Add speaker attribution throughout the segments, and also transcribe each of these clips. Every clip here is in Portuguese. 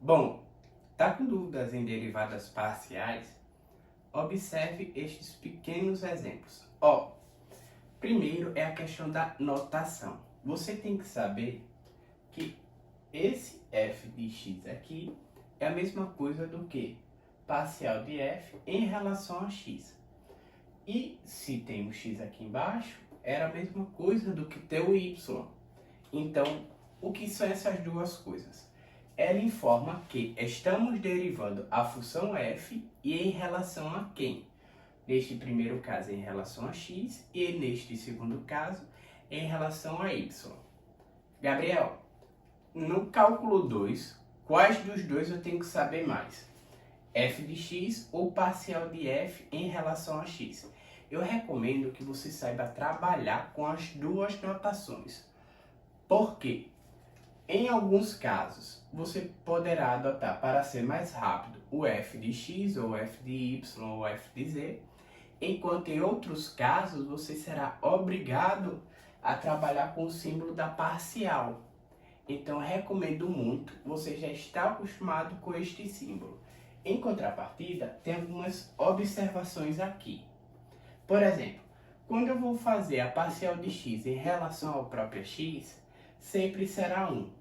Speaker 1: Bom, tá com dúvidas em derivadas parciais? Observe estes pequenos exemplos. Primeiro é a questão da notação. Você tem que saber que esse f de x aqui é a mesma coisa do que parcial de f em relação a x. E se tem o x aqui embaixo, era a mesma coisa do que ter o y. Então, o que são essas duas coisas? Ela informa que estamos derivando a função f e em relação a quem? Neste primeiro caso, em relação a x, e neste segundo caso, em relação a y. Gabriel, no cálculo 2, quais dos dois eu tenho que saber mais? F de x ou parcial de f em relação a x? Eu recomendo que você saiba trabalhar com as duas notações. Por quê? Em alguns casos, você poderá adotar para ser mais rápido o f de x, ou f de y, ou f de z, enquanto em outros casos você será obrigado a trabalhar com o símbolo da parcial. Então, recomendo muito, você já está acostumado com este símbolo. Em contrapartida, tem algumas observações aqui. Por exemplo, quando eu vou fazer a parcial de x em relação ao próprio x, sempre será 1.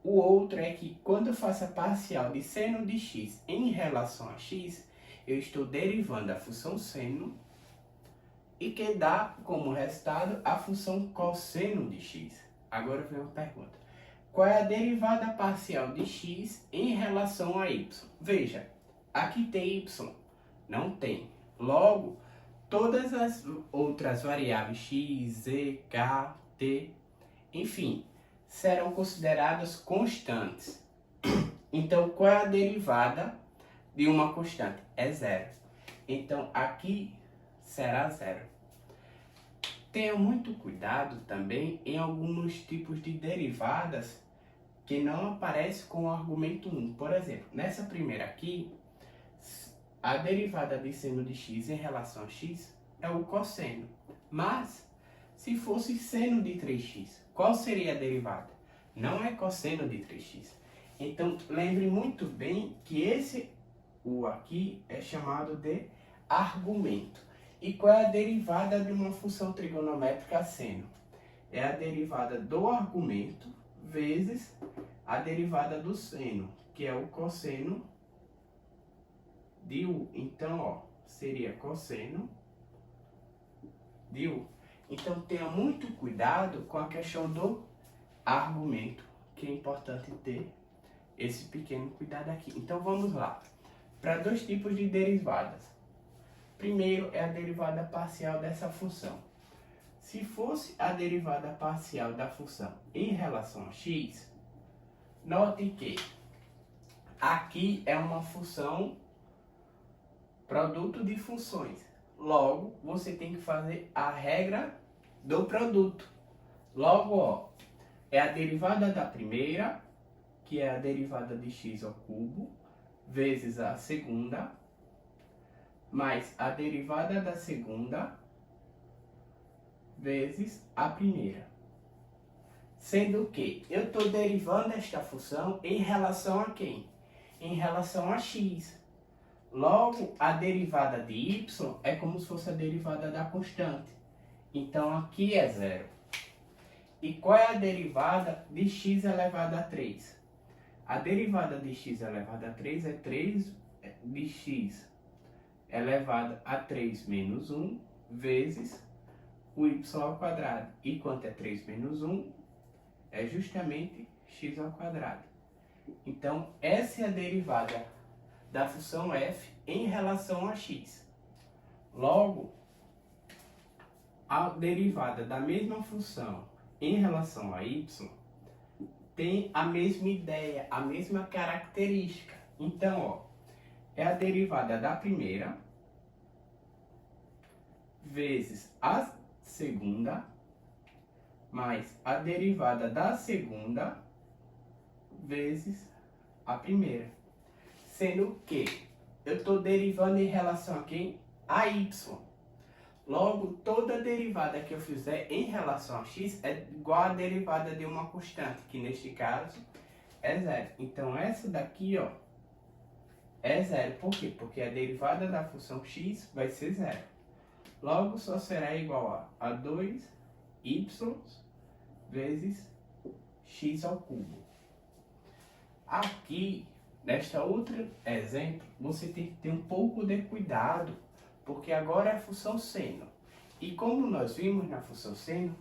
Speaker 1: O outro é que quando eu faço a parcial de seno de x em relação a x, eu estou derivando a função seno e que dá como resultado a função cosseno de x. Agora vem uma pergunta. Qual é a derivada parcial de x em relação a y? Veja, aqui tem y? Não tem. Logo, todas as outras variáveis x, z, k, t, enfim, serão consideradas constantes. Então, qual é a derivada de uma constante? É zero. Então, aqui será zero. Tenha muito cuidado também em alguns tipos de derivadas que não aparecem com o argumento 1. Por exemplo, nessa primeira aqui, a derivada de seno de x em relação a x é o cosseno. Mas, se fosse seno de 3x, qual seria a derivada? Não é cosseno de 3x. Então, lembre muito bem que esse U aqui é chamado de argumento. E qual é a derivada de uma função trigonométrica seno? É a derivada do argumento vezes a derivada do seno, que é o cosseno de U. Então, seria cosseno de U. Então, tenha muito cuidado com a questão do argumento, que é importante ter esse pequeno cuidado aqui. Então, vamos lá. Para dois tipos de derivadas. Primeiro é a derivada parcial dessa função. Se fosse a derivada parcial da função em relação a x, note que aqui é uma função produto de funções. Logo, você tem que fazer a regra do produto. Logo, é a derivada da primeira, que é a derivada de x ao cubo, vezes a segunda, mais a derivada da segunda, vezes a primeira. Sendo que eu estou derivando esta função em relação a quem? Em relação a x. Logo, a derivada de y é como se fosse a derivada da constante. Então, aqui é zero. E qual é a derivada de x elevado a 3? A derivada de x elevado a 3 é 3 de x elevado a 3 menos 1 vezes o y ao quadrado. E quanto é 3 menos 1? É justamente x ao quadrado. Então, essa é a derivada da função f em relação a x. Logo, a derivada da mesma função em relação a y tem a mesma ideia, a mesma característica. Então, é a derivada da primeira vezes a segunda mais a derivada da segunda vezes a primeira. Sendo que eu estou derivando em relação a quem? A y. Logo, toda derivada que eu fizer em relação a x é igual à derivada de uma constante, que neste caso é zero. Então essa daqui, ó, é zero. Por quê? Porque a derivada da função x vai ser zero. Logo, só será igual a 2y vezes x ao cubo. Aqui, nesta outra exemplo, você tem que ter um pouco de cuidado, porque agora é a função seno. E como nós vimos na função seno,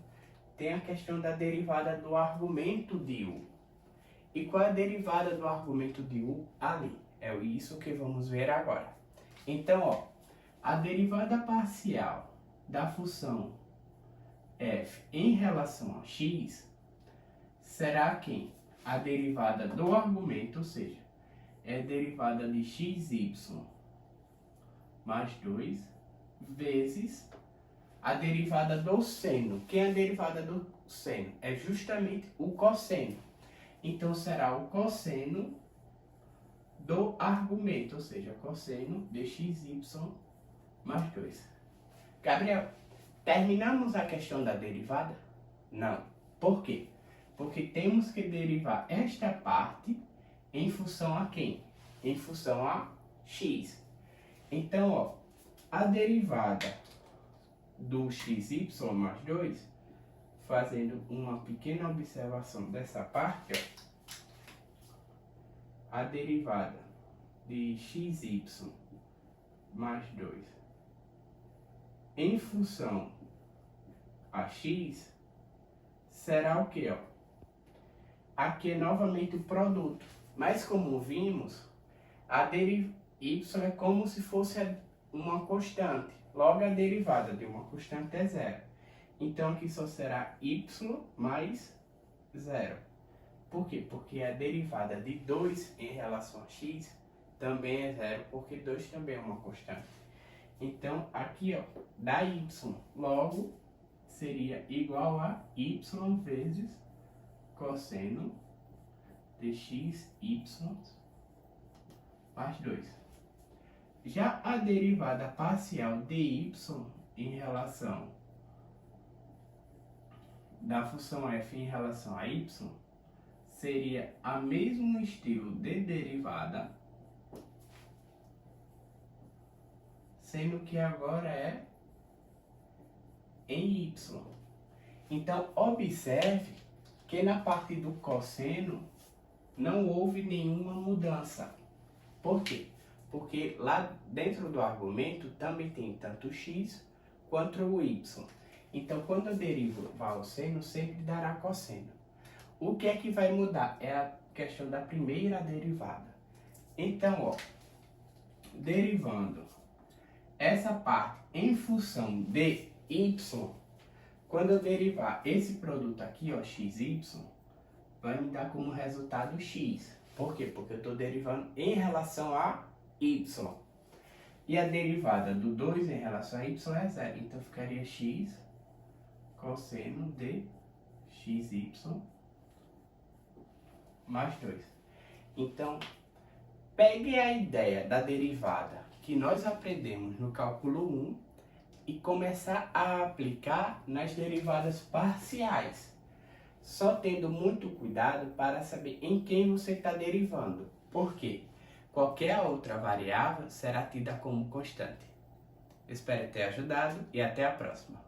Speaker 1: tem a questão da derivada do argumento de u. E qual é a derivada do argumento de u? Ali. É isso que vamos ver agora. Então, ó, a derivada parcial da função f em relação a x será quem? A derivada do argumento, ou seja, é a derivada de xy mais 2 vezes a derivada do seno. Quem é a derivada do seno? É justamente o cosseno. Então será o cosseno do argumento, ou seja, cosseno de xy mais 2. Gabriel, terminamos a questão da derivada? Não. Por quê? Porque temos que derivar esta parte em função a quem? Em função a x. Então, ó, a derivada do xy mais 2, fazendo uma pequena observação dessa parte, ó, a derivada de xy mais 2 em função a x será o que, ó? Aqui é novamente o produto, mas como vimos, a y é como se fosse uma constante, logo a derivada de uma constante é zero. Então aqui só será y mais zero. Por quê? Porque a derivada de 2 em relação a x também é zero, porque 2 também é uma constante. Então, aqui, ó, dá y, logo seria igual a y vezes cosseno de xy mais 2. Já a derivada parcial de y em relação da função f em relação a y seria a mesmo estilo de derivada, sendo que agora é em y. Então, observe que na parte do cosseno não houve nenhuma mudança. Por quê? Porque lá dentro do argumento também tem tanto o x quanto o y. Então, quando eu derivar o seno, sempre dará cosseno. O que é que vai mudar? É a questão da primeira derivada. Então, ó, derivando essa parte em função de y, quando eu derivar esse produto aqui, ó, xy, vai me dar como resultado x. Por quê? Porque eu estou derivando em relação a y. E a derivada do 2 em relação a y é zero. Então ficaria x cosseno de xy mais 2. Então, pegue a ideia da derivada que nós aprendemos no cálculo 1 e começar a aplicar nas derivadas parciais, só tendo muito cuidado para saber em quem você está derivando, porque qualquer outra variável será tida como constante. Espero ter ajudado e até a próxima.